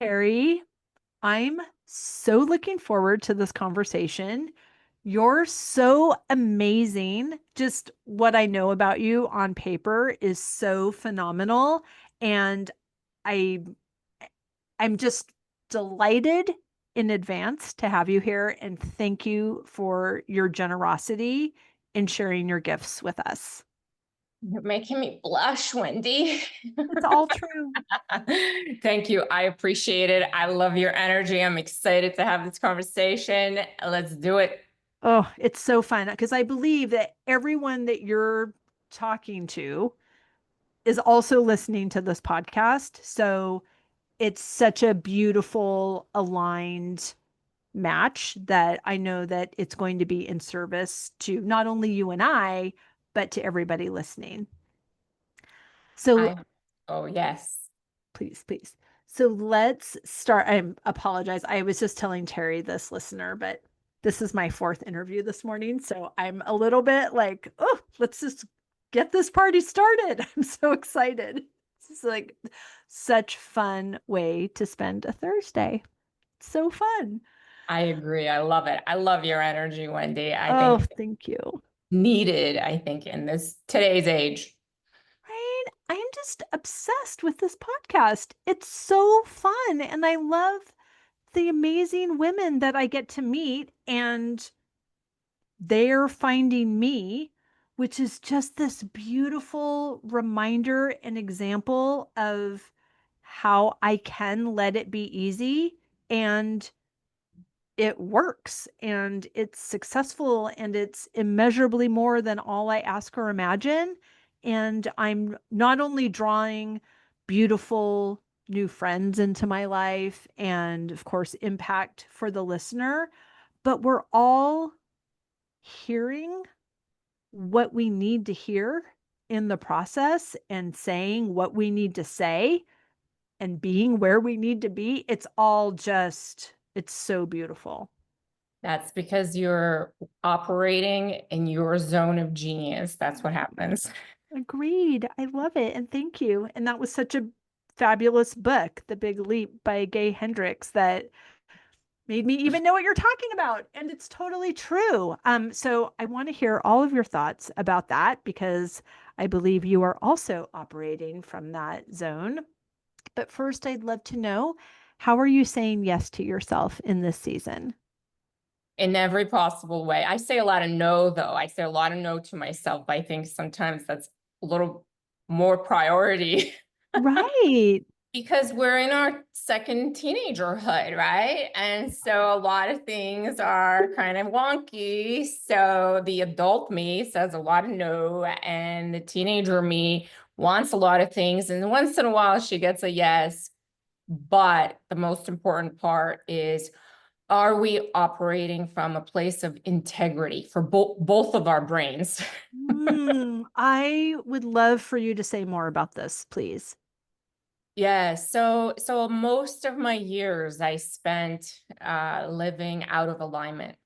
Terry, I'm so looking forward to this conversation. You're so amazing. Just what I know about you on paper is so phenomenal. And I I'm just delighted in advance to have you here and thank you for your generosity in sharing your gifts with us. You're making me blush, Wendy. It's all true. Thank you. I appreciate it. I love your energy. I'm excited to have this conversation. Let's do it. Oh, it's so fun because I believe that everyone that you're talking to is also listening to this podcast. So it's such a beautiful, aligned match that I know that it's going to be in service to not only you and I, but to everybody listening. So I, oh, yes. please, please. So let's start. I apologize. I was just telling Terry, this listener, but this is my fourth interview this morning. So I'm a little bit like, oh, let's just get this party started. I'm so excited. It's like such fun way to spend a Thursday. So fun. I agree. I love it. I love your energy, Wendy. I Oh, think thank you. needed, I think, in this today's age. Right? I'm just obsessed with this podcast. It's so fun. And I love the amazing women that I get to meet, and they're finding me, which is just this beautiful reminder and example of how I can let it be easy and it works and it's successful and it's immeasurably more than all I ask or imagine. And I'm not only drawing beautiful new friends into my life and, of course, impact for the listener, but we're all hearing what we need to hear in the process and saying what we need to say and being where we need to be. It's all just, it's so beautiful. That's because you're operating in your zone of genius. That's what happens. Agreed. I love it. And thank you. And that was such a fabulous book, The Big Leap by Gay Hendricks, that made me even know what you're talking about. And it's totally true. So I want to hear all of your thoughts about that because I believe you are also operating from that zone. But first, I'd love to know, how are you saying yes to yourself in this season? In every possible way. I say a lot of no, though. I say a lot of no to myself. I think sometimes that's a little more priority Right. because we're in our second teenagerhood, right? And so a lot of things are kind of wonky. So the adult me says a lot of no, and the teenager me wants a lot of things. And once in a while, she gets a yes. But the most important part is, are we operating from a place of integrity for both of our brains? I would love for you to say more about this, please. Yeah, so most of my years I spent living out of alignment.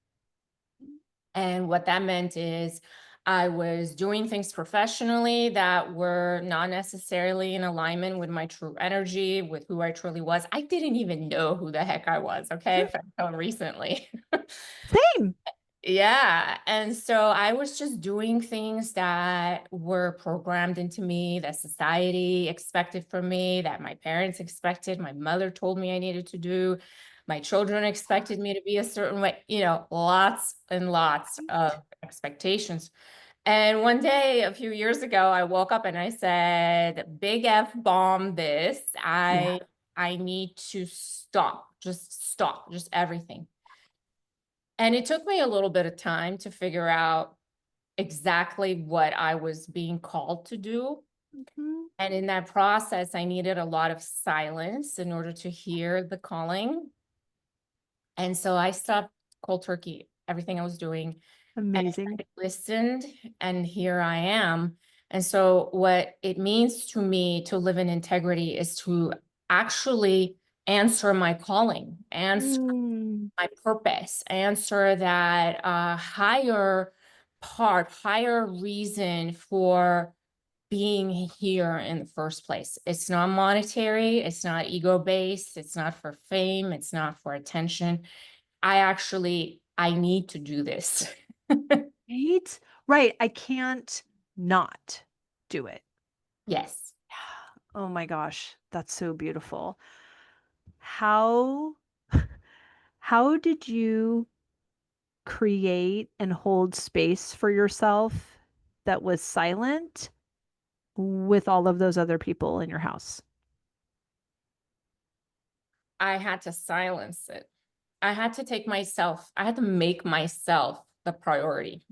And what that meant is I was doing things professionally that were not necessarily in alignment with my true energy, with who I truly was. I didn't even know who the heck I was, okay, until recently. Same. Yeah. And so I was just doing things that were programmed into me, that society expected from me, that my parents expected, my mother told me I needed to do, my children expected me to be a certain way, lots and lots Right. of expectations. And one day, a few years ago, I woke up and I said, big F bomb this. Yeah. I need to stop, just everything. And it took me a little bit of time to figure out exactly what I was being called to do. Mhm. And in that process, I needed a lot of silence in order to hear the calling. And so I stopped cold turkey, everything I was doing, and Amazing. I listened, and here I am. And so, what it means to me to live in integrity is to actually answer my calling, answer Mm. my purpose, answer that higher part, higher reason for being here in the first place. It's not monetary, it's not ego-based, it's not for fame, it's not for attention. I need to do this. Right? Right. I can't not do it. Yes. Oh my gosh, that's so beautiful. How how did you create and hold space for yourself that was silent with all of those other people in your house? I had to silence it. I had to make myself the priority.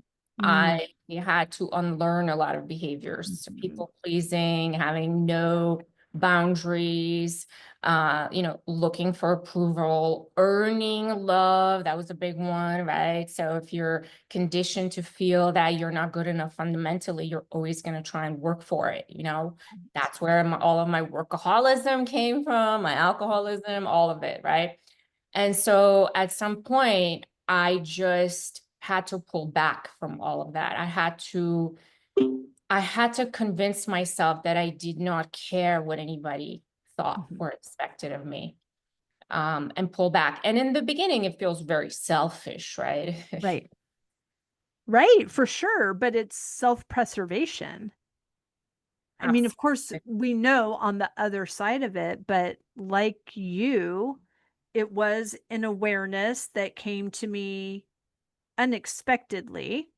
Mm, I had to unlearn a lot of behaviors, mhm, people pleasing, having no boundaries, looking for approval, earning love. That was a big one, right? So if you're conditioned to feel that you're not good enough fundamentally, you're always going to try and work for it. That's where all of my workaholism came from, my alcoholism, all of it, right? And so at some point, I just had to pull back from all of that. I had to convince myself that I did not care what anybody thought mhm. or expected of me, and pull back. And in the beginning, it feels very selfish, right? Right. Right, for sure, but it's self-preservation. I mean, of course, Absolutely. we know on the other side of it, but like you, it was an awareness that came to me unexpectedly,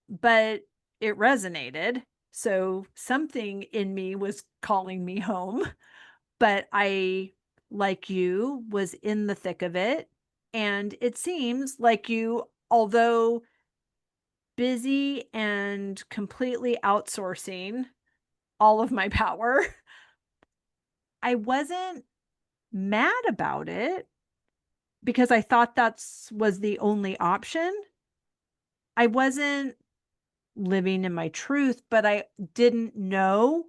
but it resonated. So something in me was calling me home, but I, like you, was in the thick of it. And it seems like you, although busy and completely outsourcing all of my power, I wasn't mad about it because I thought that's was the only option. I wasn't living in my truth, but I didn't know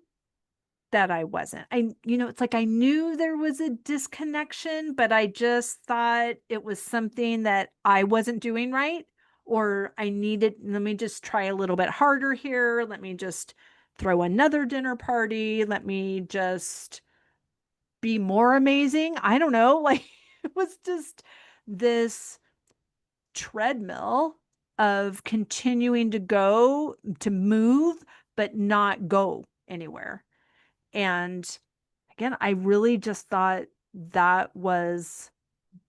that I wasn't. It's like I knew there was a disconnection, but I just thought it was something that I wasn't doing right, or I needed, let me just try a little bit harder here. Let me just throw another dinner party. Let me just be more amazing. I don't know. Like it was just this treadmill of continuing to go, to move, but not go anywhere. And again, I really just thought that was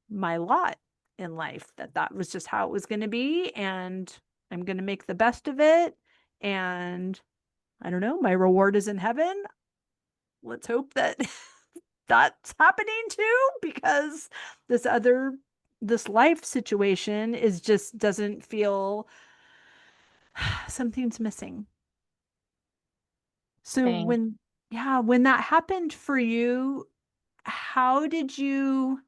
my lot in life, that that was just how it was going to be. And I'm going to make the best of it. And I don't know, my reward is in heaven. Let's hope that that's happening too, because this other, this life situation is just doesn't feel, something's missing. So Thing. when, yeah, when that happened for you, how did you,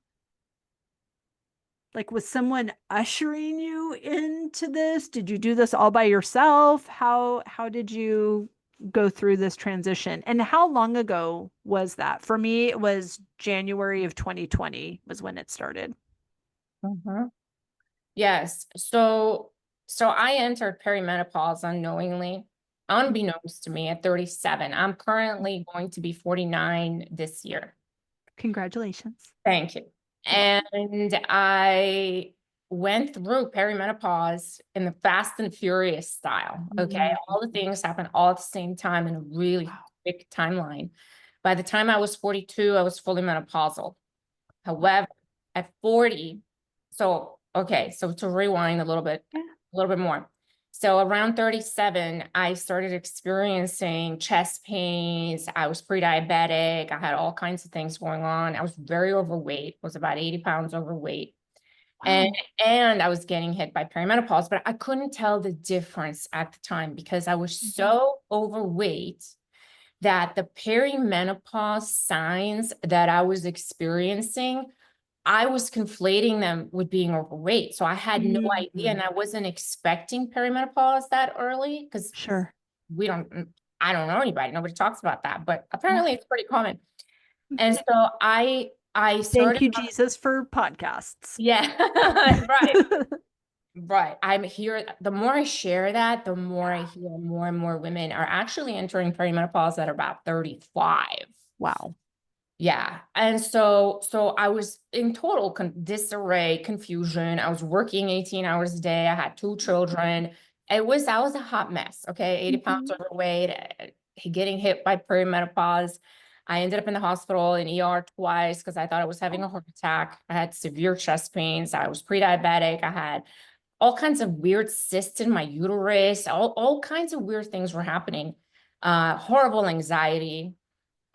like, was someone ushering you into this? Did you do this all by yourself? How did you go through this transition? And how long ago was that? For me, it was January of 2020 was when it started. Mhm. Yes. So I entered perimenopause unknowingly, unbeknownst to me at 37. I'm currently going to be 49 this year. Congratulations. Thank you. You're welcome. And I went through perimenopause in the fast and furious style. Okay. Mm, All the things happen all at the same time in a really wow. quick timeline. By the time I was 42, I was fully menopausal. Wow. However, at 40, so to rewind Yeah. a little bit more. So around 37, I started experiencing chest pains. I was pre-diabetic. I had all kinds of things going on. I was very overweight, was about 80 pounds overweight. And Wow. and I was getting hit by perimenopause, but I couldn't tell the difference at the time because I was Mhm. so overweight that the perimenopause signs that I was experiencing, I was conflating them with being overweight. So I had no idea, and Mhm. I wasn't expecting perimenopause that early because Sure. we don't, I don't know anybody. Nobody talks about that, but Yeah. apparently it's pretty common. And so I Thank started, you, Jesus, for podcasts. yeah, right. Right. I'm here. The more I share that, the more I hear more and more women are actually entering perimenopause at about 35. Wow. Yeah. And so I was in total disarray, confusion. I was working 18 hours a day. I had two children. I was a hot mess. Okay. 80 pounds Mhm. overweight, getting hit by perimenopause. I ended up in the hospital in ER twice because I thought I was having a heart attack. I had severe chest pains. I was pre-diabetic. I had all kinds of weird cysts in my uterus. All kinds of weird things were happening. Horrible anxiety.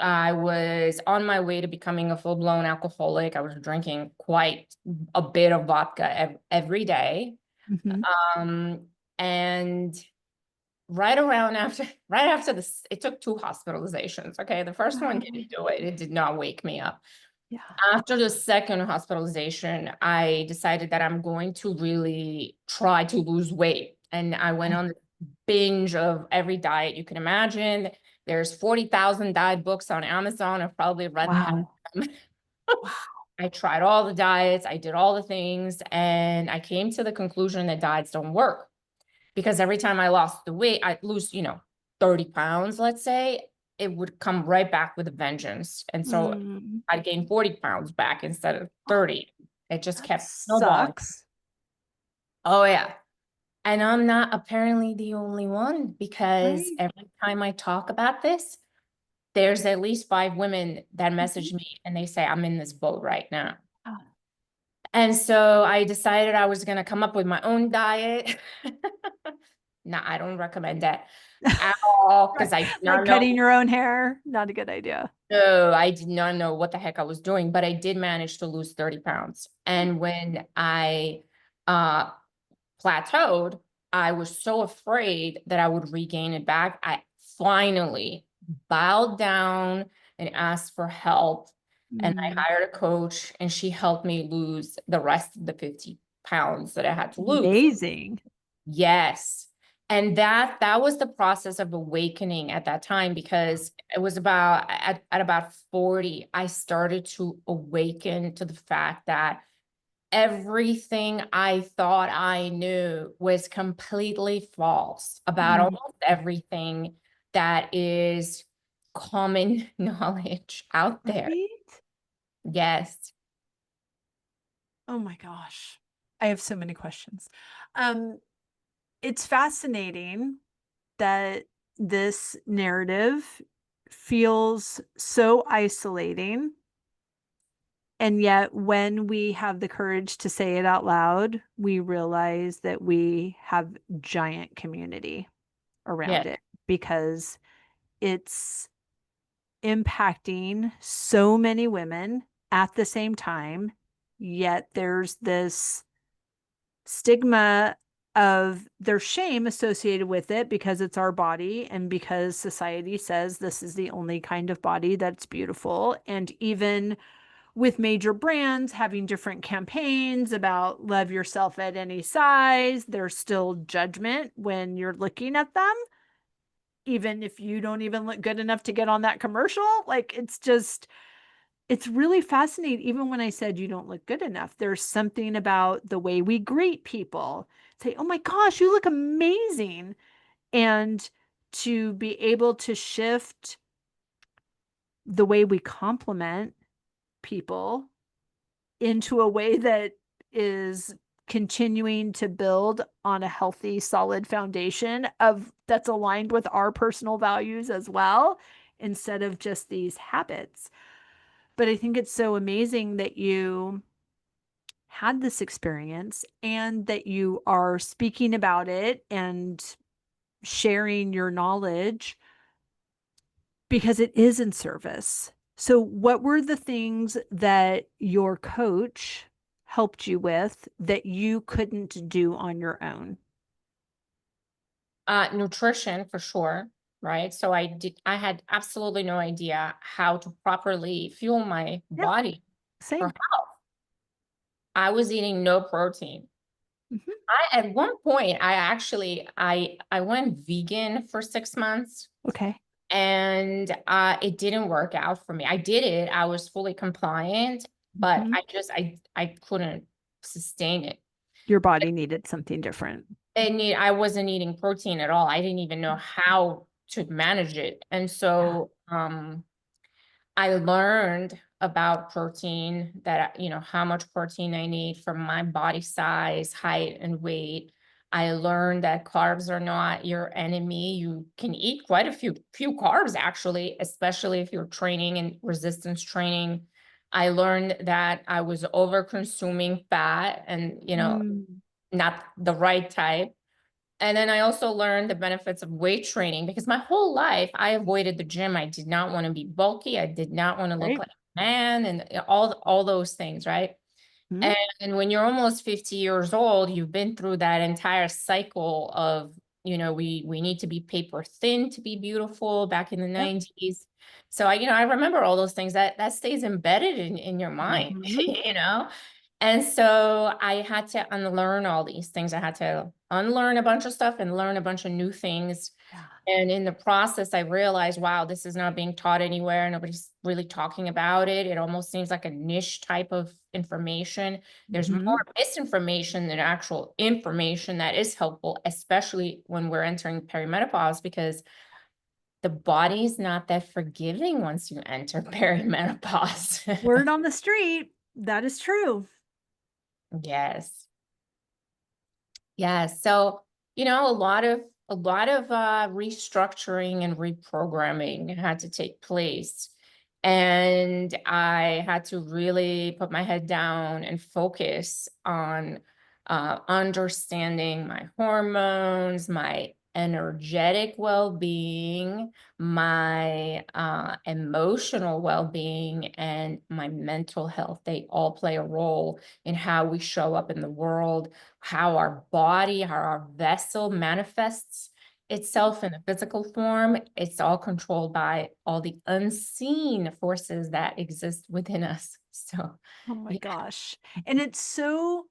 I was on my way to becoming a full-blown alcoholic. I was drinking quite a bit of vodka every day. Mhm. Um, and right after this, it took two hospitalizations. Okay. The first one Wow. didn't do it. It did not wake me up. Yeah. After the second hospitalization, I decided that I'm going to really try to lose weight. And I went Okay. on the binge of every diet you can imagine. There's 40,000 diet books on Amazon. I've probably read half Wow. of them. Wow. I tried all the diets, I did all the things, and I came to the conclusion that diets don't work because every time I lost the weight, I'd lose, 30 pounds, let's say, it would come right back with a vengeance. And so Mm. I'd gain 40 pounds back instead of 30. It just That kept snowballing. sucks. Oh, yeah. And I'm not apparently the only one because Right. every time I talk about this, there's at least 5 women that Mhm. message me and they say, I'm in this boat right now. Ah. And so I decided I was going to come up with my own diet. No, I don't recommend that at all Right. because I did Like not cutting know. your own hair, not a good idea. No, I did not know what the heck I was doing, but I did manage to lose 30 pounds. And when I uh, plateaued, I was so afraid that I would regain it back. I finally bowed down and asked for help. And I Mm. hired a coach, and she helped me lose the rest of the 50 pounds that I had to lose. Amazing. Yes. And that was the process of awakening at that time because it was about at about 40, I started to awaken to the fact that everything I thought I knew was completely false about Mm. almost everything that is common knowledge out there. Right? Yes. Oh my gosh. I have so many questions. Um, it's fascinating that this narrative feels so isolating. And yet, when we have the courage to say it out loud, we realize that we have giant community around Yes. it because it's impacting so many women at the same time. Yet, there's this stigma of their shame associated with it because it's our body and because society says this is the only kind of body that's beautiful. And even with major brands having different campaigns about love yourself at any size, there's still judgment when you're looking at them, even if you don't even look good enough to get on that commercial. Like it's just, it's really fascinating. Even when I said you don't look good enough, there's something about the way we greet people. Say, oh my gosh, you look amazing. And to be able to shift the way we compliment people into a way that is continuing to build on a healthy, solid foundation of that's aligned with our personal values as well, instead of just these habits. But I think it's so amazing that you had this experience and that you are speaking about it and sharing your knowledge because it is in service. So, what were the things that your coach helped you with that you couldn't do on your own? Nutrition for sure, right? So I had absolutely no idea how to properly fuel my Yeah, body for same. health. I was eating no protein. Mhm. At one point, I went vegan for 6 months Okay. and it didn't work out for me. I did it, I was fully compliant, but Mhm. I couldn't sustain it. Your body needed something different. I wasn't eating protein at all. I didn't even know how to manage it. And Yeah. so I learned about protein, that, how much protein I need from my body size, height, and weight. I learned that carbs are not your enemy. You can eat quite a few carbs, actually, especially if you're training in resistance training. I learned that I was over consuming fat and, Mm, not the right type. And then I also learned the benefits of weight training, because my whole life I avoided the gym. I did not want to be bulky. I did not want to look right. like a man, and all those things, right? Mm, And when you're almost 50 years old, you've been through that entire cycle of, we need to be paper thin to be beautiful back in the yep. 90s. So I remember all those things that stays embedded in your mind, Hmm. you know? And so I had to unlearn all these things. I had to unlearn a bunch of stuff and learn a bunch of new things. Yeah. And in the process, I realized, wow, this is not being taught anywhere. Nobody's really talking about it. It almost seems like a niche type of information. There's more Hmm. misinformation than actual information that is helpful, especially when we're entering perimenopause, because the body's not that forgiving once you enter perimenopause. Word on the street. That is true. Yes. Yes. So, a lot of restructuring and reprogramming had to take place. And I had to really put my head down and focus on understanding my hormones, my energetic well-being, my emotional well-being, and my mental health. They all play a role in how we show up in the world, how our body, how our vessel manifests itself in a physical form. It's all controlled by all the unseen forces that exist within us. So, Oh my yeah. gosh. And it's so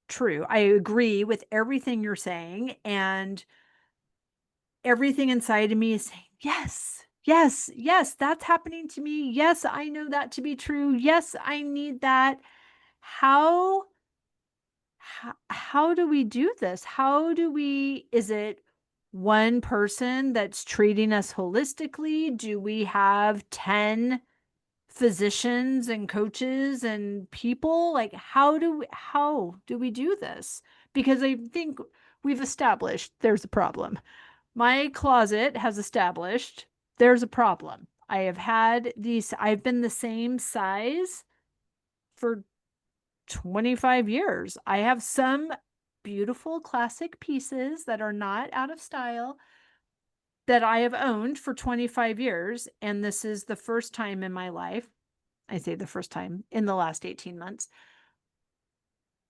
true. I agree with everything you're saying. And everything inside of me is saying, yes, yes, yes, that's happening to me. Yes, I know that to be true. Yes, I need that. How how do we do this? How do we, is it one person that's treating us holistically? Do we have 10 physicians and coaches and people? Like how do we do this? Because I think we've established there's a problem. My closet has established there's a problem. I've been the same size for 25 years. I have some beautiful classic pieces that are not out of style that I have owned for 25 years. And this is the first time in my life, I say the first time in the last 18 months,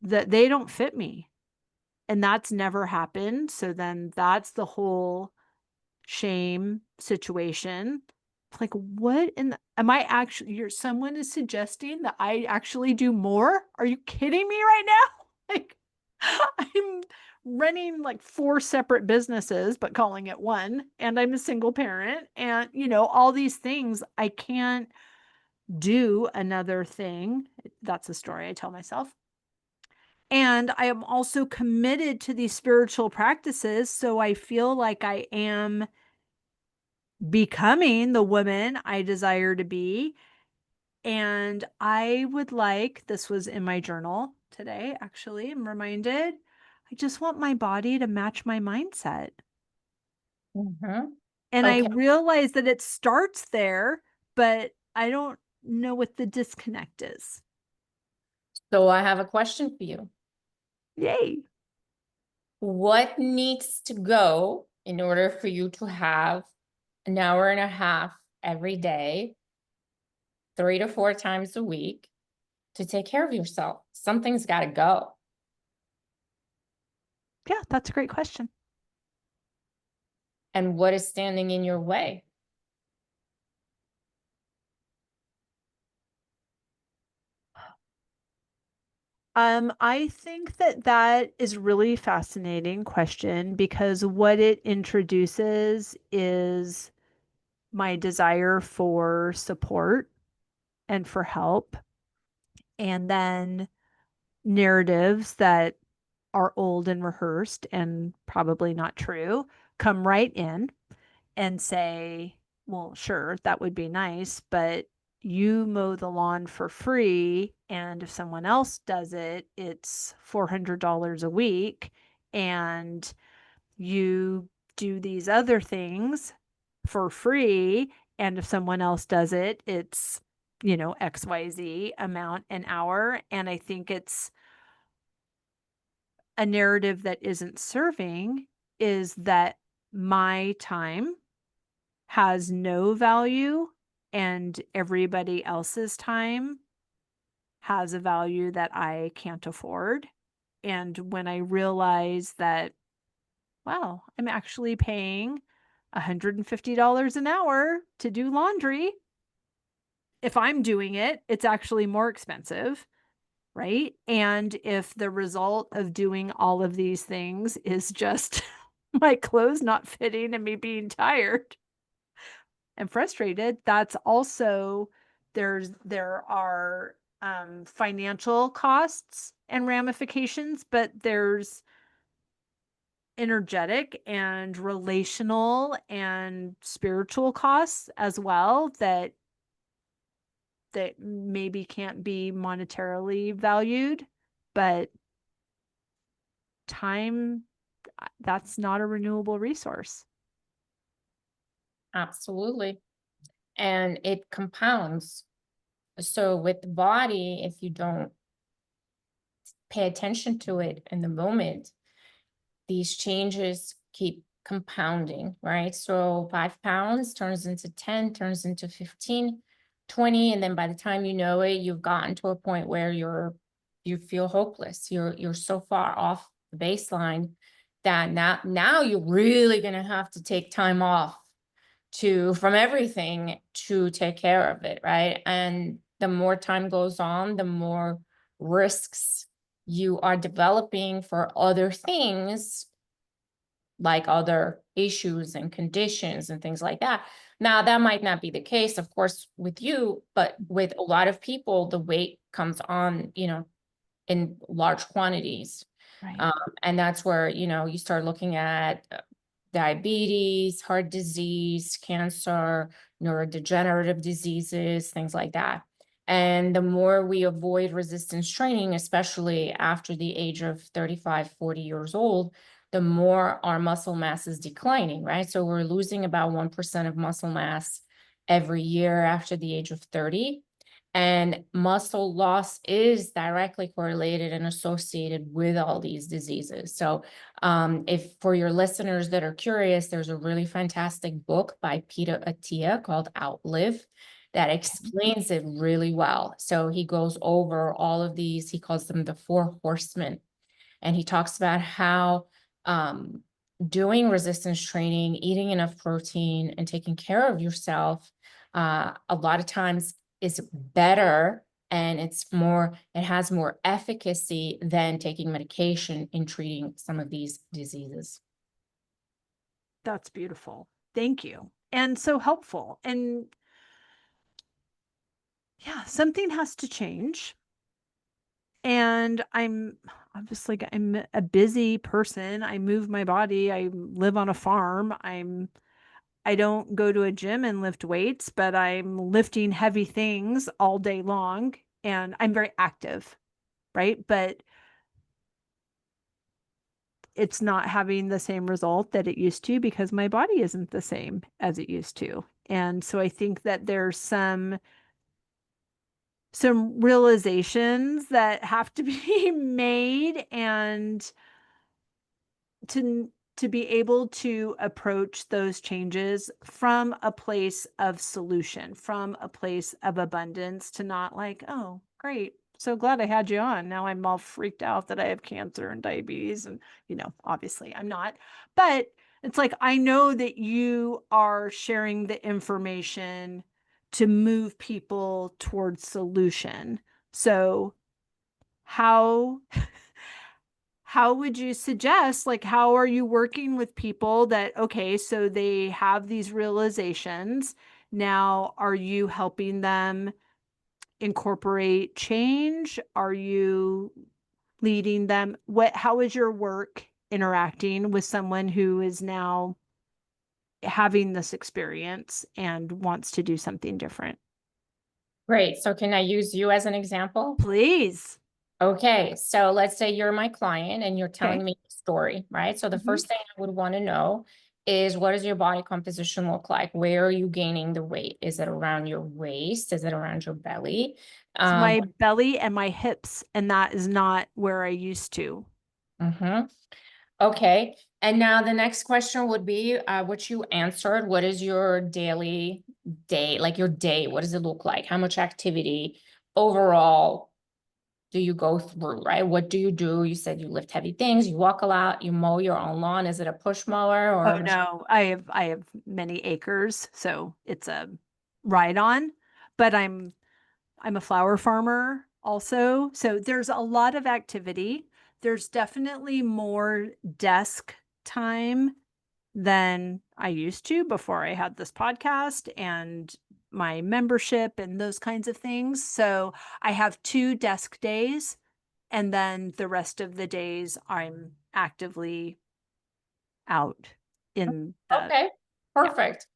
that they don't fit me. And that's never happened. So then that's the whole shame situation. Like, what in the, am I actually, someone is suggesting that I actually do more? Are you kidding me right now? Like, I'm running like four separate businesses, but calling it one. And I'm a single parent. And, all these things, I can't do another thing. That's a story I tell myself. And I am also committed to these spiritual practices. So I feel like I am becoming the woman I desire to be. And I would like, this was in my journal today, actually, I'm reminded, I just want my body to match my mindset. Mhm. And I Okay. realize that it starts there, but I don't know what the disconnect is. So I have a question for you. Yay. What needs to go in order for you to have an hour and a half every day, 3 to 4 times a week, to take care of yourself? Something's got to go. Yeah, that's a great question. And what is standing in your way? I think that that is really fascinating question because what it introduces is my desire for support and for help, and then narratives that are old and rehearsed and probably not true come right in and say, well, sure, that would be nice, but you mow the lawn for free. And if someone else does it, it's $400 a week. And you do these other things for free. And if someone else does it, it's, XYZ amount an hour. And I think it's a narrative that isn't serving is that my time has no value and everybody else's time has a value that I can't afford. And when I realize that, wow, I'm actually paying $150 an hour to do laundry. If I'm doing it, it's actually more expensive, right? And if the result of doing all of these things is just my clothes not fitting and me being tired and frustrated, that's also there are financial costs and ramifications, but there's energetic and relational and spiritual costs as well that maybe can't be monetarily valued, but time, that's not a renewable resource. Absolutely. And it compounds. So with the body, if you don't pay attention to it in the moment, these changes keep compounding, right? So 5 pounds turns into 10, turns into 15, 20. And then by the time you know it, you've gotten to a point where you feel hopeless. You're so far off the baseline that now you're really gonna have to take time off from everything to take care of it, right? And the more time goes on, the more risks you are developing for other things, like other issues and conditions and things like that. Now, that might not be the case, of course, with you, but with a lot of people, the weight comes on, in large quantities. Right. Um, and that's where, you start looking at diabetes, heart disease, cancer, neurodegenerative diseases, things like that. And the more we avoid resistance training, especially after the age of 35, 40 years old, the more our muscle mass is declining, right? So we're losing about 1% of muscle mass every year after the age of 30. And muscle loss is directly correlated and associated with all these diseases. So, if for your listeners that are curious, there's a really fantastic book by Peter Attia called Outlive that explains it really well. So he goes over all of these, he calls them the four horsemen, and he talks about how doing resistance training, eating enough protein, and taking care of yourself a lot of times is better, and it has more efficacy than taking medication in treating some of these diseases. That's beautiful. Thank you. And so helpful. And yeah, something has to change. And I'm a busy person. I move my body. I live on a farm. I don't go to a gym and lift weights, but I'm lifting heavy things all day long and I'm very active, right? But it's not having the same result that it used to because my body isn't the same as it used to. And so I think that there's some realizations that have to be made and to be able to approach those changes from a place of solution, from a place of abundance, to not like, oh, great, so glad I had you on. Now I'm all freaked out that I have cancer and diabetes. And, obviously I'm not. But it's like, I know that you are sharing the information to move people towards solution. So, how how would you suggest, like, how are you working with people that, okay, so they have these realizations. Now, are you helping them incorporate change? Are you leading them? How is your work interacting with someone who is now having this experience and wants to do something different? Great. So can I use you as an example? Please. Okay, so let's say you're my client and you're Okay. telling me a story, right? So the Hmm. first thing I would want to know is, what does your body composition look like? Where are you gaining the weight? Is it around your waist? Is it around your belly? It's Um, my belly and my hips, and that is not where I used to. mhm. Okay. And now the next question would be, what you answered. What is your daily day, like your day? What does it look like? How much activity overall do you go through, right? What do you do? You said you lift heavy things, you walk a lot, you mow your own lawn. Is it a push mower or Oh a machine? no, I have many acres, so it's a ride on, but I'm a flower farmer also. So there's a lot of activity. There's definitely more desk time than I used to before I had this podcast and my membership and those kinds of things. So I have 2 desk days, and then the rest of the days I'm actively out in the, Okay, yeah. perfect.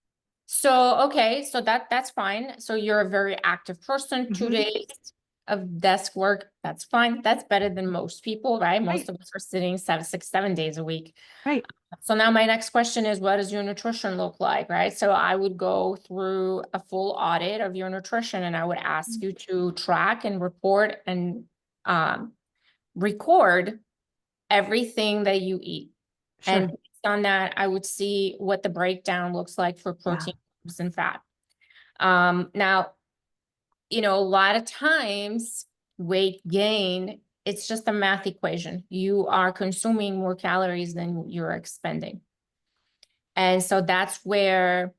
So, okay, so that's fine. So you're a very active person, two Hmm. days of desk work, that's fine. That's better than most people, right? Most Right, of us are sitting 7 days a week. right. So now my next question is, what does your nutrition look like, right? So I would go through a full audit of your nutrition and I would ask you to track and report and um, record everything that you eat. And Sure. based on that, I would see what the breakdown looks like for Yeah. protein, carbs, and fat. Now, a lot of times weight gain, it's just a math equation. You are consuming more calories than you're expending. And so that's where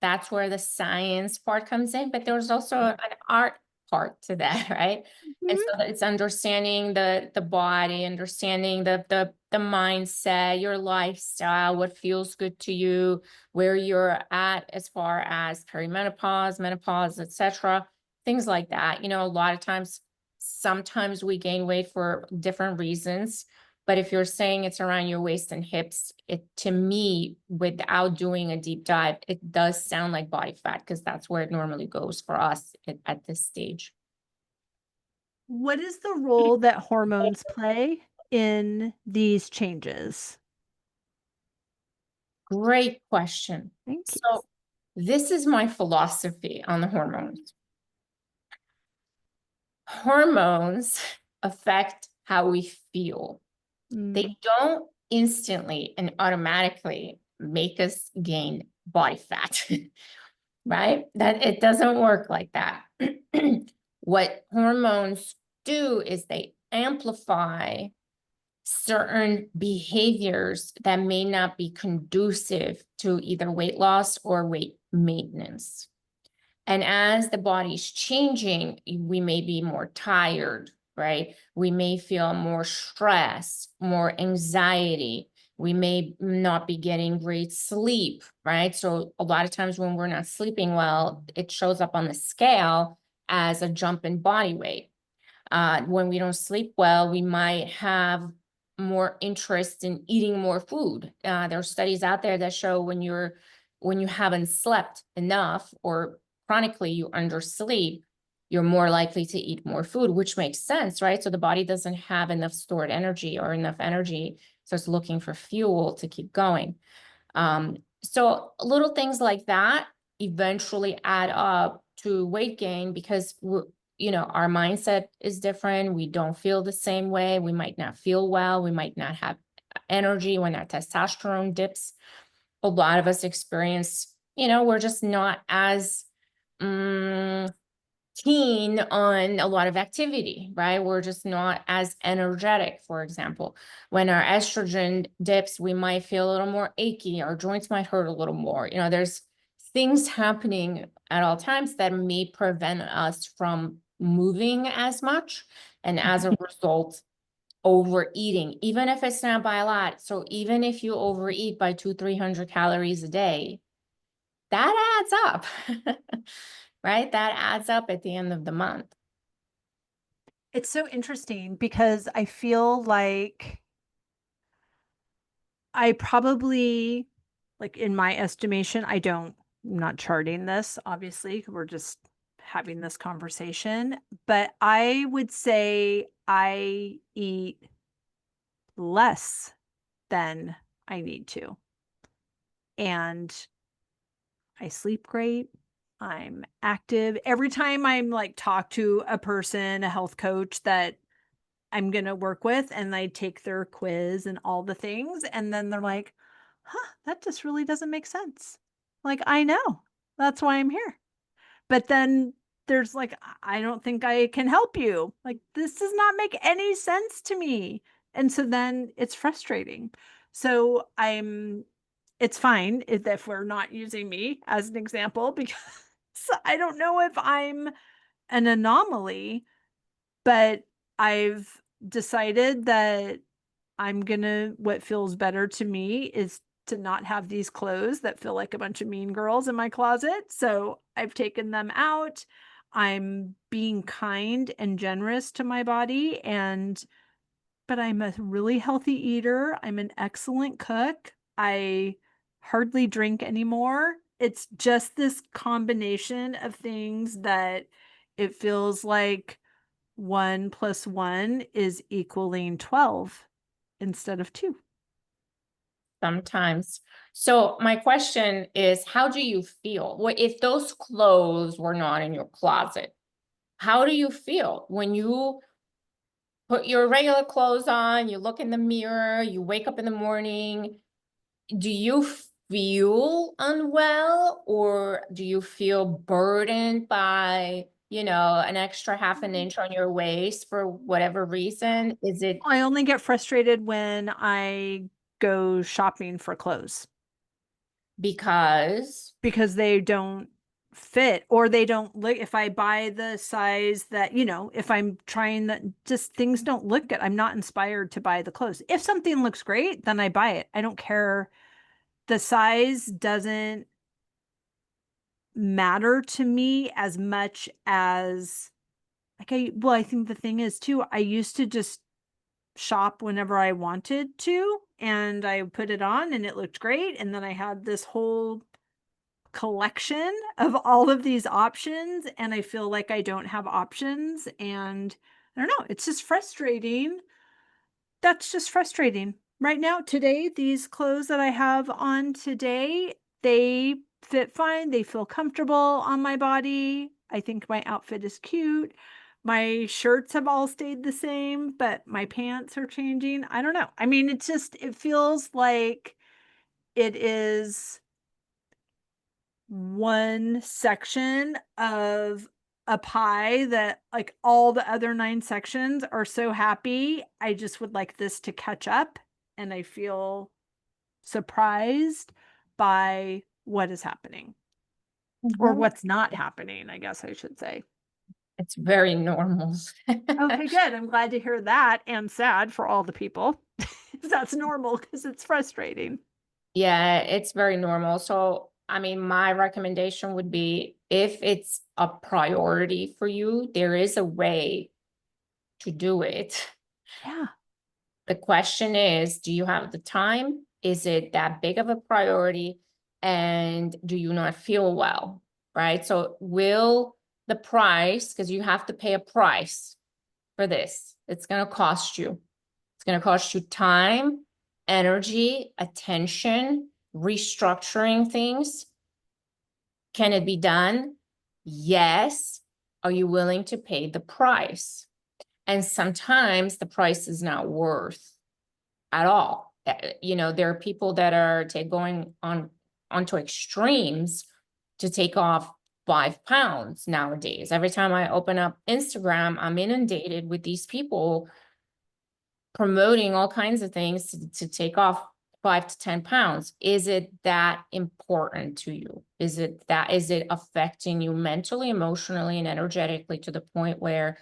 the science part comes in, but there's also an art part to that, right? And Mhm. so it's understanding the body, understanding the mindset, your lifestyle, what feels good to you, where you're at as far as perimenopause, menopause, etc. Things like that. A lot of times, sometimes we gain weight for different reasons. But if you're saying it's around your waist and hips, it, to me, without doing a deep dive, it does sound like body fat, because that's where it normally goes for us at this stage. What is the role that hormones play in these changes? Great question. Thank you. So this is my philosophy on the hormones. Hormones affect how we feel. Mm, They don't instantly and automatically make us gain body fat. Right? That it doesn't work like that. What hormones do is they amplify certain behaviors that may not be conducive to either weight loss or weight maintenance. And as the body's changing, we may be more tired, right? We may feel more stress, more anxiety. We may not be getting great sleep, right? So a lot of times when we're not sleeping well, it shows up on the scale as a jump in body weight. When we don't sleep well, we might have more interest in eating more food. There are studies out there that show when you haven't slept enough or chronically you undersleep, you're more likely to eat more food, which makes sense, right? So the body doesn't have enough stored energy or enough energy, so it's looking for fuel to keep going. So little things like that eventually add up to weight gain, because our mindset is different. We don't feel the same way. We might not feel well. We might not have energy when our testosterone dips. A lot of us experience, we're just not as um, keen on a lot of activity, right? We're just not as energetic, for example. When our estrogen dips, we might feel a little more achy, our joints might hurt a little more. There's things happening at all times that may prevent us from moving as much. And as a result, overeating, even if it's not by a lot. So even if you overeat by 200-300 calories a day, that adds up, right? That adds up at the end of the month. It's so interesting because I feel like I probably, like in my estimation, I'm not charting this, obviously. We're just having this conversation, but I would say I eat less than I need to. And I sleep great. I'm active. Every time I'm like talk to a person, a health coach that I'm going to work with, and I take their quiz and all the things, and then they're like, "Huh, that just really doesn't make sense." Like, I know. That's why I'm here. But then there's like, I don't think I can help you. Like, this does not make any sense to me. And so then it's frustrating. So it's fine if we're not using me as an example, because I don't know if I'm an anomaly, but I've decided that what feels better to me is to not have these clothes that feel like a bunch of mean girls in my closet. So I've taken them out. I'm being kind and generous to my body, but I'm a really healthy eater. I'm an excellent cook. I hardly drink anymore. It's just this combination of things that it feels like 1 plus 1 is equaling 12 instead of 2. Sometimes. So my question is, how do you feel? What if those clothes were not in your closet? How do you feel when you put your regular clothes on, you look in the mirror, you wake up in the morning? Do you feel unwell, or do you feel burdened by, an extra half an inch on your waist for whatever reason? Is it I only get frustrated when I go shopping for clothes because because they don't fit, or they don't look. If I buy the size that, if I'm trying that, just things don't look good. I'm not inspired to buy the clothes. If something looks great, then I buy it. I don't care. The size doesn't matter to me as much as, like, I think the thing is too, I used to just shop whenever I wanted to, and I put it on and it looked great, and then I had this whole collection of all of these options, and I feel like I don't have options, and I don't know, it's just frustrating. That's just frustrating. Right now, today, these clothes that I have on today, they fit fine. They feel comfortable on my body. I think my outfit is cute. My shirts have all stayed the same, but my pants are changing. I don't know. I mean, it feels like it is one section of a pie that, like, all the other 9 sections are so happy. I just would like this to catch up, and I feel surprised by what is happening, or Mhm. what's not happening, I guess I should say. It's very normal. Okay, good. I'm glad to hear that, and sad for all the people. That's normal because it's frustrating. Yeah, it's very normal. So, I mean, my recommendation would be, if it's a priority for you, there is a way to do it. Yeah. The question is, do you have the time? Is it that big of a priority? And do you not feel well? Right? So, will the price, because you have to pay a price for this, it's going to cost you. It's going to cost you time, energy, attention, restructuring things. Can it be done? Yes. Are you willing to pay the price? And sometimes the price is not worth at all. There are people that are going on onto extremes to take off 5 pounds nowadays. Every time I open up Instagram, I'm inundated with these people promoting all kinds of things to take off 5 to 10 pounds. Is it that important to you? Is it affecting you mentally, emotionally, and energetically to the point where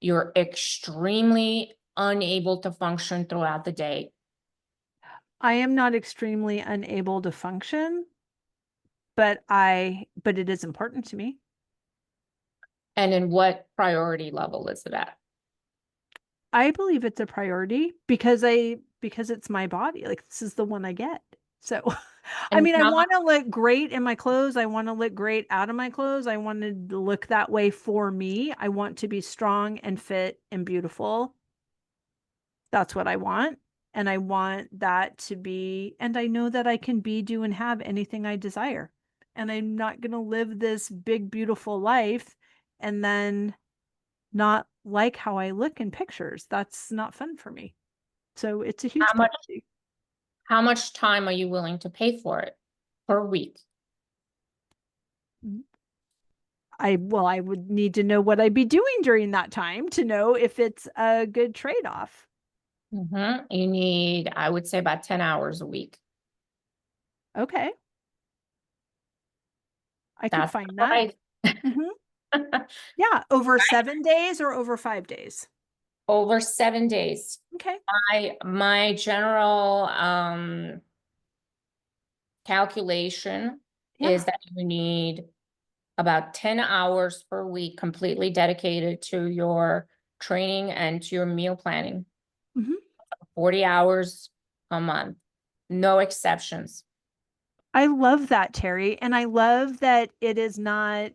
you're extremely unable to function throughout the day? I am not extremely unable to function, but it is important to me. And in what priority level is it at? I believe it's a priority because it's my body. Like this is the one I get. So I And mean, I how want to look great in my clothes. I want to look great out of my clothes. I want to look that way for me. I want to be strong and fit and beautiful. That's what I want. And I want that to be, and I know that I can be, do, and have anything I desire. And I'm not going to live this big, beautiful life and then not like how I look in pictures. That's not fun for me. So it's a huge how much priority. how much time are you willing to pay for it per week? I would need to know what I'd be doing during that time to know if it's a good trade-off. You need, I would say, about 10 hours a week. Okay, I could That's find that. right. Hmm. Yeah, over 7 days or over 5 days. Over 7 days. Okay. My general calculation Yeah. is that you need about 10 hours per week completely dedicated to your training and to your meal planning. Hmm. 40 hours a month, no exceptions. I love that, Terry. And I love that it is not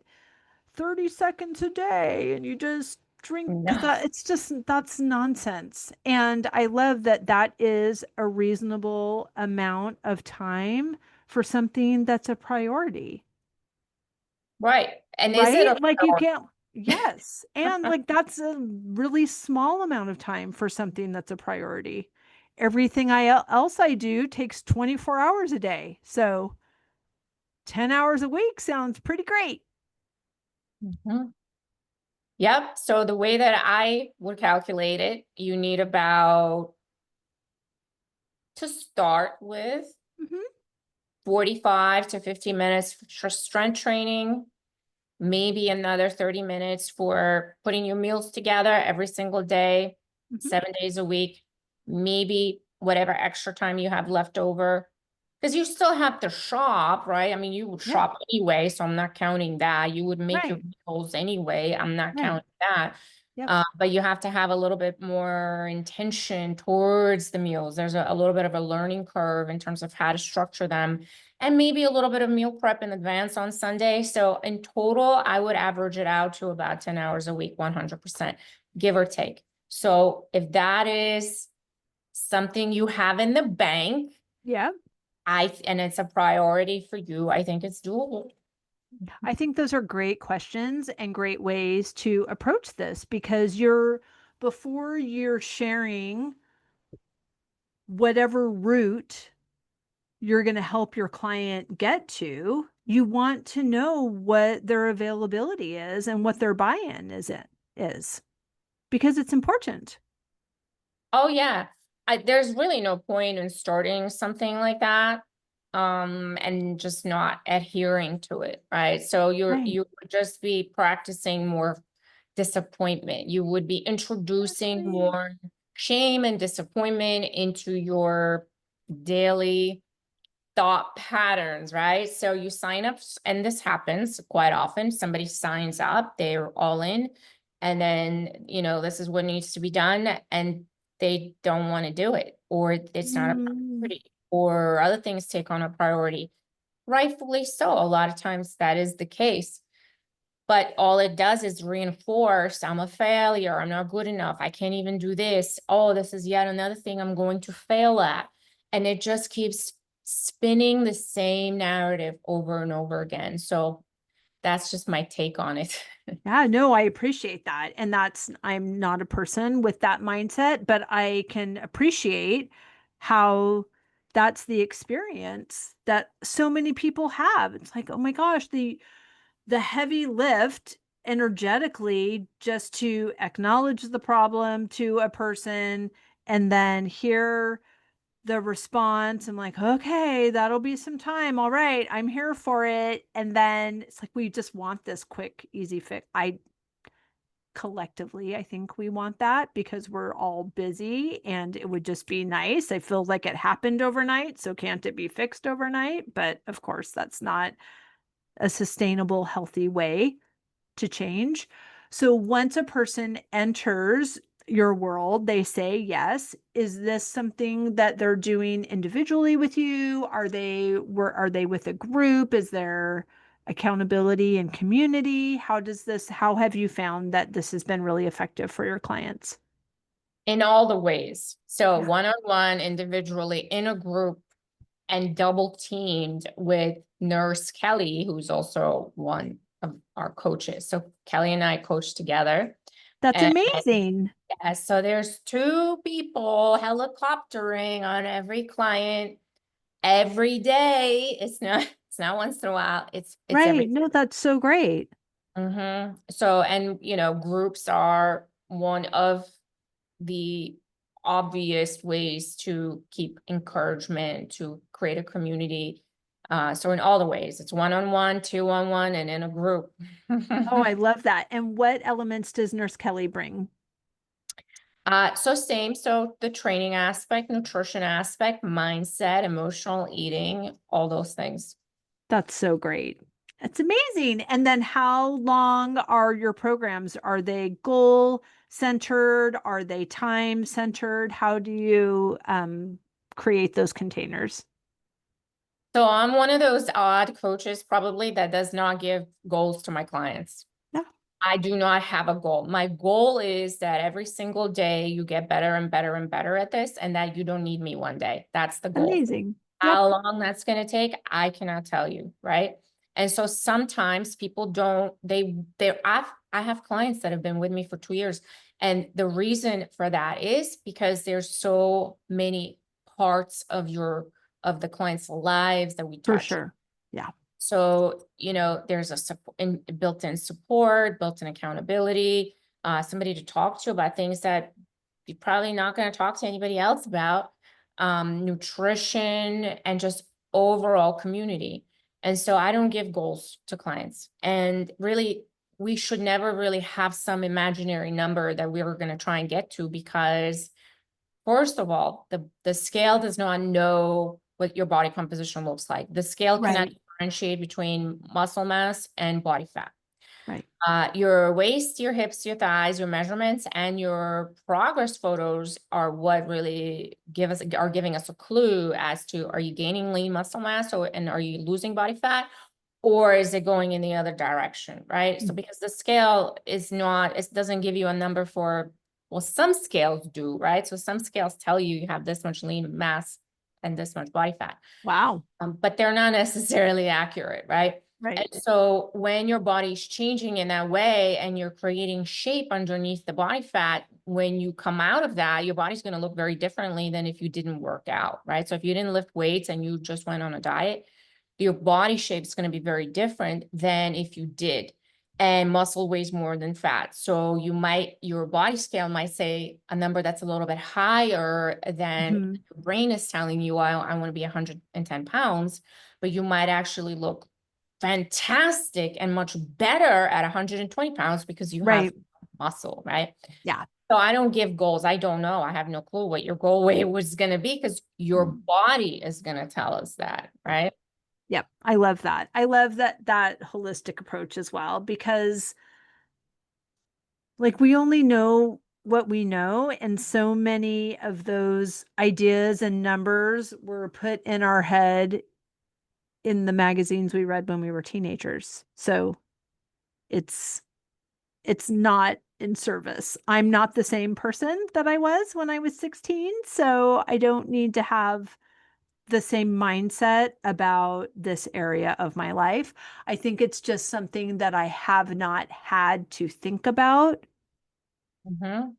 30 seconds a day and you just drink because No. that it's just that's nonsense. And I love that that is a reasonable amount of time for something that's a priority, Right. And is it a right? Like you can't, yes. And like that's a really small amount of time for something that's a priority. Everything else I do takes 24 hours a day. So 10 hours a week sounds pretty great. Mhm. Yep. So the way that I would calculate it, you need about, to start with, Hmm. 45 to 50 minutes for strength training, maybe another 30 minutes for putting your meals together every single day, Hmm. 7 days a week, maybe whatever extra time you have left over. Because you still have to shop, right? I mean, you would Yeah. shop anyway, so I'm not counting that. You would make your Right. meals anyway. I'm not Right. counting that. Yep. But you have to have a little bit more intention towards the meals. There's a little bit of a learning curve in terms of how to structure them, and maybe a little bit of meal prep in advance on Sunday. So in total, I would average it out to about 10 hours a week, 100%, give or take. So if that is something you have in the bank, Yeah. and it's a priority for you, I think it's doable. I think those are great questions and great ways to approach this because before you're sharing whatever route you're going to help your client get to, you want to know what their availability is and what their buy-in is because it's important. Oh yeah. There's really no point in starting something like that, and just not adhering to it, right? So Right. you would just be practicing more disappointment. You would be introducing Exactly. more shame and disappointment into your daily thought patterns, right? So you sign up, and this happens quite often. Somebody signs up, they're all in, and then, this is what needs to be done, and they don't want to do it, or it's not a Mm, priority, or other things take on a priority. Rightfully so. A lot of times that is the case. But all it does is reinforce, I'm a failure, I'm not good enough, I can't even do this. Oh, this is yet another thing I'm going to fail at. And it just keeps spinning the same narrative over and over again. So that's just my take on it. yeah, no, I appreciate that. And I'm not a person with that mindset, but I can appreciate how that's the experience that so many people have. It's like, oh my gosh, the heavy lift energetically just to acknowledge the problem to a person and then hear the response. I'm like, okay, that'll be some time. All right, I'm here for it. And then it's like we just want this quick, easy fix. I collectively, I think we want that because we're all busy and it would just be nice. I feel like it happened overnight, so can't it be fixed overnight? But of course, that's not a sustainable, healthy way to change. So once a person enters, your world, they say yes. Is this something that they're doing individually with you? Are they with a group? Is there accountability and community? How have you found that this has been really effective for your clients? In all the ways. So Yeah, one-on-one, individually, in a group, and double teamed with Nurse Kelly, who's also one of our coaches. So Kelly and I coach together. that's And amazing. yeah, so there's two people helicoptering on every client every day. It's not once in a while. It's Right. every. No, that's so great. So, and groups are one of the obvious ways to keep encouragement, to create a community. So in all the ways, it's one-on-one, two-on-one, and in a group. Oh, I love that. And what elements does Nurse Kelly bring? So same, so the training aspect, nutrition aspect, mindset, emotional eating, all those things. That's so great. It's amazing. And then how long are your programs? Are they goal centered? Are they time centered? How do you create those containers? So I'm one of those odd coaches probably that does not give goals to my clients. Yeah, I do not have a goal. My goal is that every single day you get better and better and better at this, and that you don't need me one day. That's the goal. amazing. Yep, How long that's going to take, I cannot tell you, right? And so sometimes people don't, I have clients that have been with me for 2 years. And the reason for that is because there's so many parts of the client's lives that we for touch. sure. Yeah, So, there's built-in support, built-in accountability, somebody to talk to about things that you're probably not going to talk to anybody else about, nutrition, and just overall community. And so I don't give goals to clients. And really, we should never really have some imaginary number that we were going to try and get to, because first of all, the scale does not know what your body composition looks like. The scale cannot right, differentiate between muscle mass and body fat. right. Your waist, your hips, your thighs, your measurements, and your progress photos are what really are giving us a clue as to, are you gaining lean muscle mass, and are you losing body fat, or is it going in the other direction, right? So Mm. because the scale it doesn't give you a number for, well, some scales do, right? So some scales tell you you have this much lean mass and this much body fat, Wow. but they're not necessarily accurate, right? Right. And so when your body's changing in that way and you're creating shape underneath the body fat, when you come out of that, your body's going to look very differently than if you didn't work out, right? So if you didn't lift weights and you just went on a diet, your body shape is going to be very different than if you did. And muscle weighs more than fat. So your body scale might say a number that's a little bit higher than Mhm. your brain is telling you, I want to be 110 pounds, but you might actually look fantastic and much better at 120 pounds because you have Right. muscle, right? Yeah. So I don't give goals. I don't know. I have no clue what your goal weight was going to be, because your Mm. body is going to tell us that, right? Yep. I love that. I love that holistic approach as well, because like we only know what we know, and so many of those ideas and numbers were put in our head in the magazines we read when we were teenagers. So it's it's not in service. I'm not the same person that I was when I was 16, so I don't need to have the same mindset about this area of my life. I think it's just something that I have not had to think about Mm-hmm.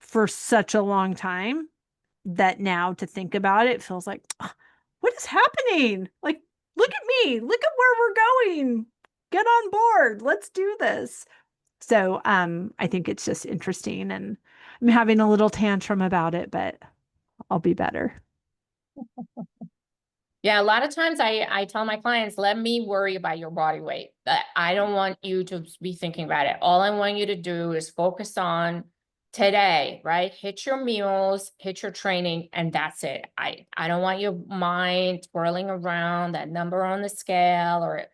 for such a long time, that now to think about it feels like, "Ugh, what is happening? Like, look at me, look at where we're going. Get on board. Let's do this." So I think it's just interesting, and I'm having a little tantrum about it, but I'll be better. Yeah, a lot of times I tell my clients, let me worry about your body weight. I don't want you to be thinking about it. All I want you to do is focus on today, right? Hit your meals, hit your training, and that's it. I don't want your mind twirling around that number on the scale, or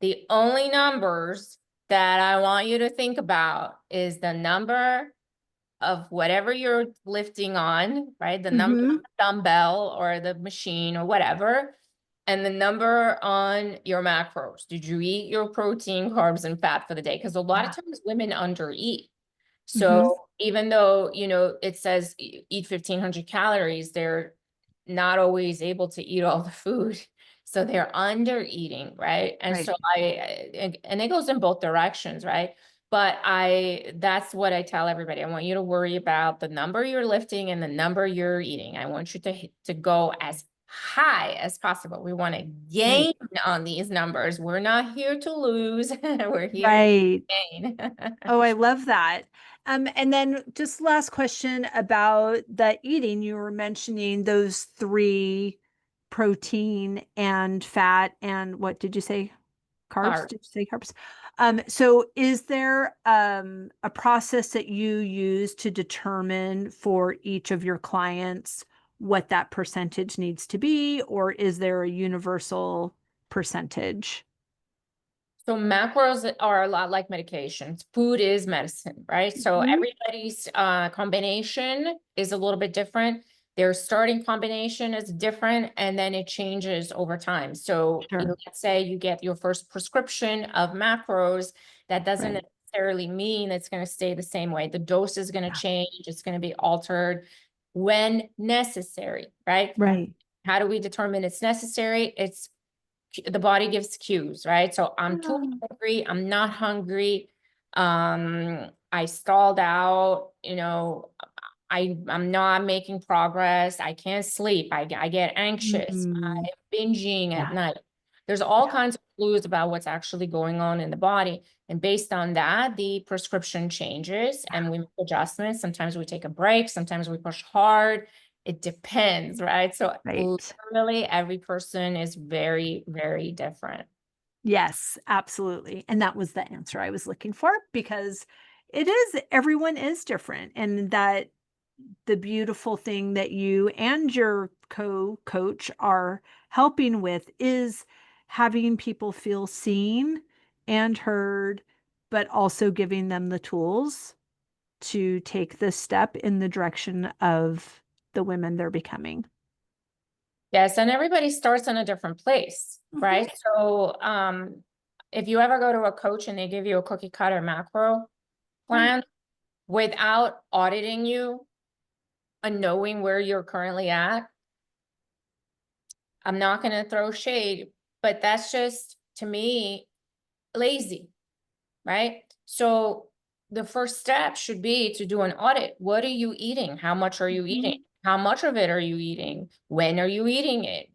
the only numbers that I want you to think about is the number of whatever you're lifting on, right? The number Mm-hmm. on the dumbbell or the machine or whatever, and the number on your macros. Did you eat your protein, carbs, and fat for the day? Because a lot of Yeah. times women undereat. Mm-hmm. So even though, it says eat 1,500 calories, they're not always able to eat all the food. So they're under eating, right? And Right. so and it goes in both directions, right? But that's what I tell everybody. I want you to worry about the number you're lifting and the number you're eating. I want you to go as high as possible. We want to Right. gain on these numbers. We're not here to lose. We're here to Right. gain. Oh, I love that. And then just last question about the eating. You were mentioning those three: protein and fat and what did you say? Carbs? Carbs. Did you say carbs? So is there a process that you use to determine for each of your clients what that percentage needs to be, or is there a universal percentage? So macros are a lot like medications. Food is medicine, right? So Mhm. everybody's combination is a little bit different. Their starting combination is different, and then it changes over time. So Sure. let's say you get your first prescription of macros, that doesn't Right. necessarily mean it's going to stay the same way. The dose is going to Yeah. change. It's going to be altered when necessary, right? Right. How do we determine it's necessary? It's the body gives cues, right? So I'm too Yeah. hungry, I'm not hungry, I stalled out, I'm not making progress, I can't sleep, I get anxious, Mm, I'm binging at yeah. night. There's all Yeah. kinds of clues about what's actually going on in the body. And based on that, the prescription changes and we make adjustments. Sometimes we take a break, sometimes we push hard. It depends, right? So Right. literally every person is very, very different. Yes, absolutely. And that was the answer I was looking for because everyone is different. And that the beautiful thing that you and your co-coach are helping with is having people feel seen and heard, but also giving them the tools to take this step in the direction of the women they're becoming. Yes, and everybody starts in a different place, Mhm. right? So if you ever go to a coach and they give you a cookie cutter macro Right. plan without auditing you and knowing where you're currently at, I'm not going to throw shade, but that's just to me lazy, right? So the first step should be to do an audit. What are you eating? How much are you eating? Mhm. How much of it are you eating? When are you eating it?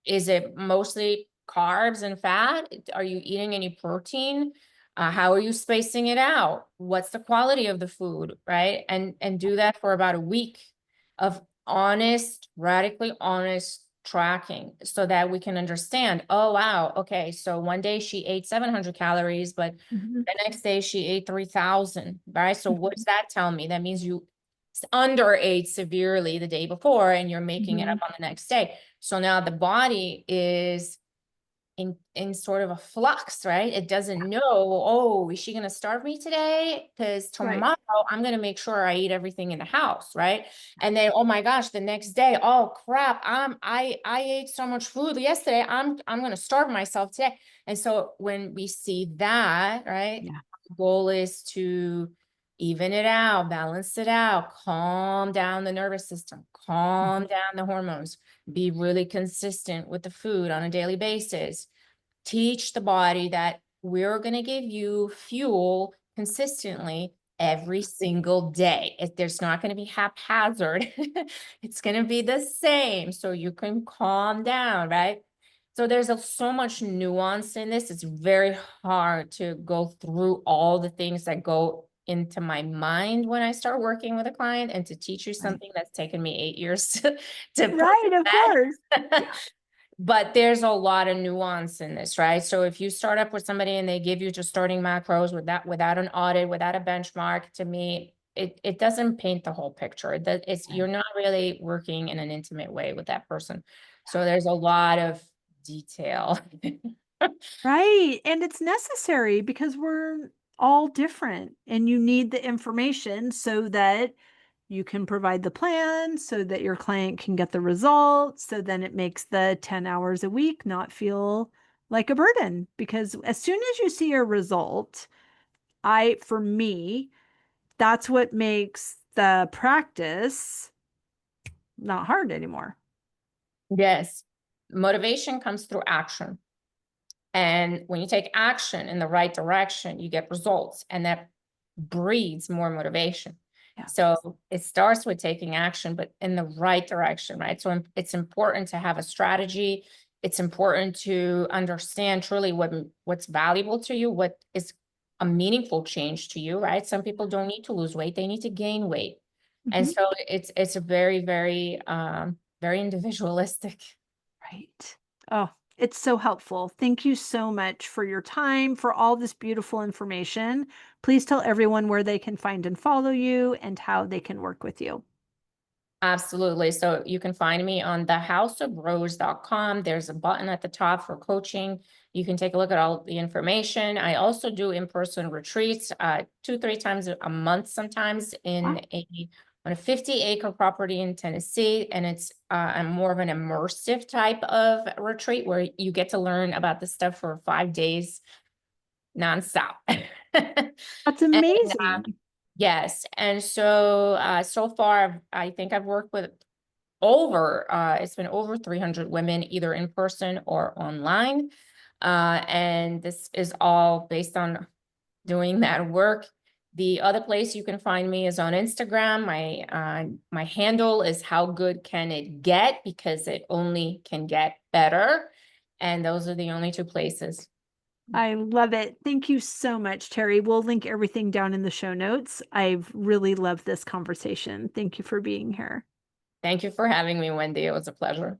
Is it mostly carbs and fat? Are you eating any protein? How are you spacing it out? What's the quality of the food, right? And do that for about a week of honest, radically honest tracking so that we can understand, oh wow, okay, so one day she ate 700 calories, but Mhm. the next day she ate 3,000, right? So what does Mhm. that tell me? That means you underate severely the day before and you're making it up Mhm. on the next day. So now the body is in sort of a flux, right? It doesn't know, oh, is she going to starve me today? Because Right. tomorrow I'm going to make sure I eat everything in the house, right? And then, oh my gosh, the next day, oh crap, I ate so much food yesterday. I'm going to starve myself today. And so when we see that, right, Yeah. the goal is to even it out, balance it out, calm down the nervous system, calm Mhm. down the hormones, be really consistent with the food on a daily basis. Teach the body that we're going to give you fuel consistently every single day. There's not going to be haphazard. It's going to be the same so you can calm down, right? So there's so much nuance in this. It's very hard to go through all the things that go into my mind when I start working with a client and to teach you Right. something that's taken me 8 years to put Right, of course. to bed. Yeah. But there's a lot of nuance in this, right? So if you start up with somebody and they give you just starting macros without an audit, without a benchmark, to me, it doesn't paint the whole picture. That it's you're Right. not really working in an intimate way with that person. So there's a lot of detail. Right. And it's necessary because all different, and you need the information so that you can provide the plan, so that your client can get the results. So then it makes the 10 hours a week not feel like a burden, because as soon as you see a result, for me, that's what makes the practice not hard anymore. Yes. Motivation comes through action. And when you take action in the right direction, you get results, and that breeds more motivation. Yeah. So it starts with taking action, but in the right direction, right? So it's important to have a strategy. It's important to understand truly what's valuable to you, what is a meaningful change to you, right? Some people don't need to lose weight, they need to gain weight. And Mhm. so it's a very, very, very individualistic. Right. Oh, it's so helpful. Thank you so much for your time, for all this beautiful information. Please tell everyone where they can find and follow you and how they can work with you. Absolutely. So you can find me on thehouseofrose.com. There's a button at the top for coaching. You can take a look at all the information. I also do in-person retreats, 2, 3 times a month, sometimes Wow. on a 50-acre property in Tennessee. And it's a more of an immersive type of retreat where you get to learn about this stuff for 5 days nonstop. That's And amazing. yes. And so, so far, I think I've worked with it's been over 300 women, either in person or online. And this is all based on doing that work. The other place you can find me is on Instagram. My handle is How Good Can It Get? Because it only can get better. And those are the only two places. I love it. Thank you so much, Terry. We'll link everything down in the show notes. I've really loved this conversation. Thank you for being here. Thank you for having me, Wendy. It was a pleasure.